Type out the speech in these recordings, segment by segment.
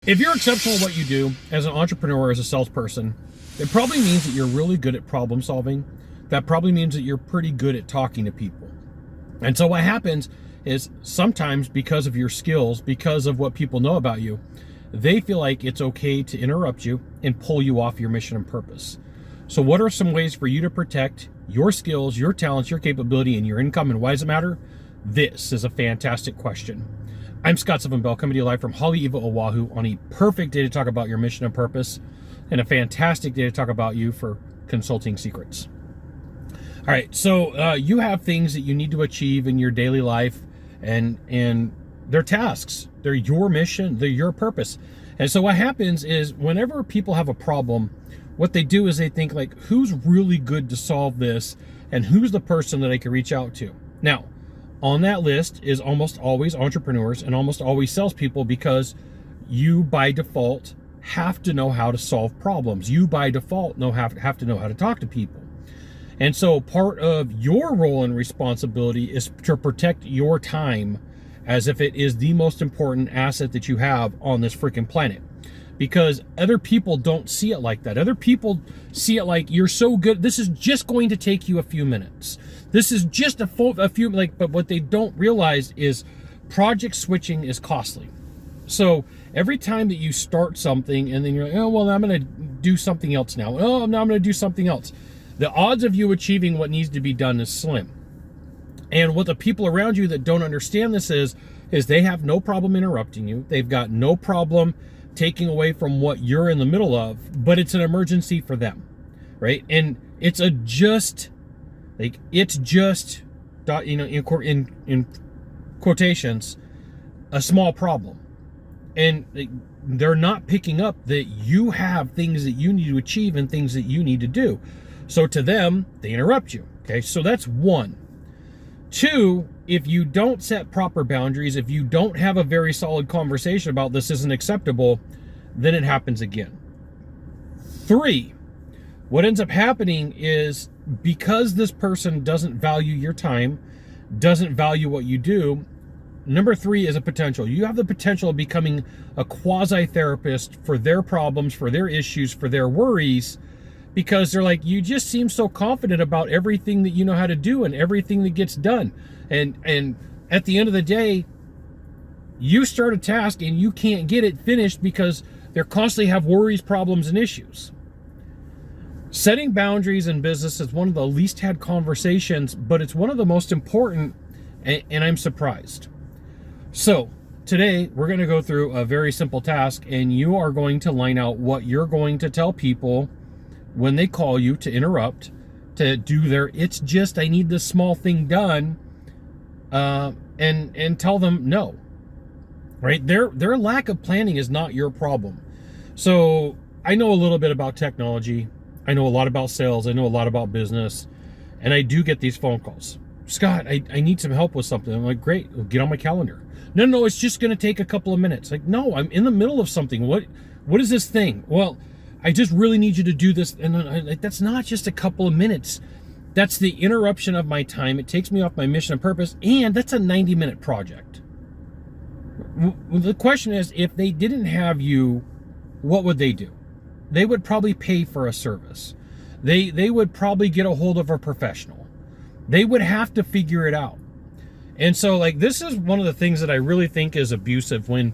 If you're exceptional at what you do as an entrepreneur or as a salesperson, it probably means that you're really good at problem solving. That probably means that you're pretty good at talking to people. And so what happens is sometimes because of your skills, because of what people know about you, they feel like it's okay to interrupt you and pull you off your mission and purpose. So what are some ways for you to protect your skills, your talents, your capability, and your income, and why does it matter? This is a fantastic question. I'm Scott Sylvan Bell, coming to you live from Haleiwa, Oahu, on a perfect day to talk about your mission and purpose, and a fantastic day to talk about you for consulting secrets. All right, so you have things that you need to achieve in your daily life, and they're tasks. They're your mission. They're your purpose. And so what happens is whenever people have a problem, what they do is they think like, who's really good to solve this, and who's the person that I can reach out to? Now, on that list is almost always entrepreneurs and almost always salespeople, because you by default have to know how to solve problems. You by default have to know how to talk to people. And so part of your role and responsibility is to protect your time as if it is the most important asset that you have on this freaking planet. Because other people don't see it like that. Other people see it like, you're so good, this is just going to take you a few minutes. This is just a few, but what they don't realize is project switching is costly. So every time that you start something and then you're like, oh, well, I'm going to do something else now. Oh, now I'm going to do something else. The odds of you achieving what needs to be done is slim. And what the people around you that don't understand this is they have no problem interrupting you. They've got no problem taking away from what you're in the middle of, but it's an emergency for them, right? And it's just, in quotations, a small problem. And they're not picking up that you have things that you need to achieve and things that you need to do. So to them, they interrupt you, okay? So that's one. Two, if you don't set proper boundaries, if you don't have a very solid conversation about this isn't acceptable, then it happens again. Three, what ends up happening is because this person doesn't value your time, doesn't value what you do, number three is a potential. You have the potential of becoming a quasi-therapist for their problems, for their issues, for their worries, because they're like, you just seem so confident about everything that you know how to do and everything that gets done. And at the end of the day, you start a task and you can't get it finished because they constantly have worries, problems, and issues. Setting boundaries in business is one of the least had conversations, but it's one of the most important, and I'm surprised. So today we're going to go through a very simple task, and you are going to line out what you're going to tell people when they call you to interrupt, to do their, it's just, I need this small thing done, and tell them no, right? Their lack of planning is not your problem. So I know a little bit about technology. I know a lot about sales. I know a lot about business, and I do get these phone calls. Scott, I need some help with something. I'm like, great, get on my calendar. No, it's just going to take a couple of minutes. Like, no, I'm in the middle of something. What is this thing? Well, I just really need you to do this. And that's not just a couple of minutes. That's the interruption of my time. It takes me off my mission and purpose. And that's a 90-minute project. The question is, if they didn't have you, what would they do? They would probably pay for a service. They would probably get a hold of a professional. They would have to figure it out. And so this is one of the things that I really think is abusive when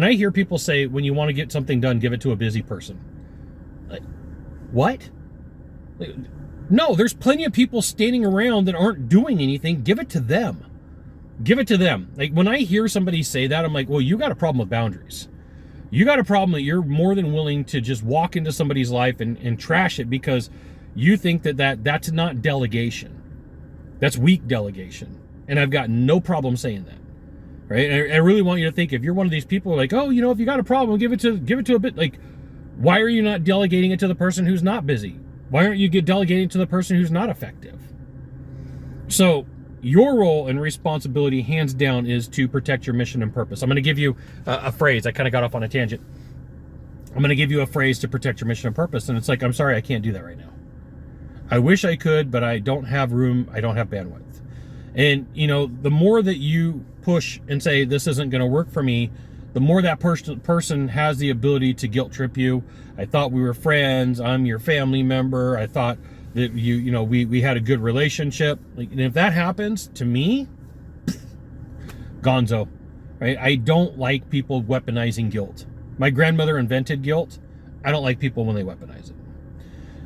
I hear people say, when you want to get something done, give it to a busy person. What? No, there's plenty of people standing around that aren't doing anything. Give it to them. Give it to them. When I hear somebody say that, I'm like, well, you got a problem with boundaries. You got a problem that you're more than willing to just walk into somebody's life and trash it because you think that's not delegation. That's weak delegation. And I've got no problem saying that. Right? And I really want you to think, if you're one of these people like, oh, if you got a problem, give it to a bit, why are you not delegating it to the person who's not busy? Why aren't you delegating to the person who's not effective? So your role and responsibility, hands down, is to protect your mission and purpose. I'm going to give you a phrase. I kind of got off on a tangent. I'm going to give you a phrase to protect your mission and purpose. And it's like, I'm sorry, I can't do that right now. I wish I could, but I don't have room. I don't have bandwidth. And, the more that you push and say, this isn't going to work for me, the more that person has the ability to guilt trip you. I thought we were friends. I'm your family member. I thought that we had a good relationship. Like, and if that happens to me, gonzo, right? I don't like people weaponizing guilt. My grandmother invented guilt. I don't like people when they weaponize it.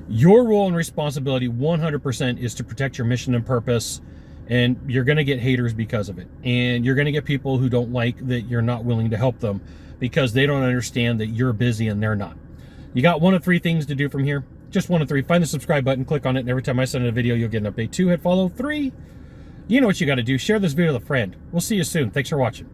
Your role and responsibility 100% is to protect your mission and purpose, and you're going to get haters because of it. And you're going to get people who don't like that you're not willing to help them because they don't understand that you're busy and they're not. You got one of three things to do from here. Just one of three. Find the subscribe button, click on it, and every time I send a video, you'll get an update. 2, hit follow. 3, you know what you got to do. Share this video with a friend. We'll see you soon. Thanks for watching.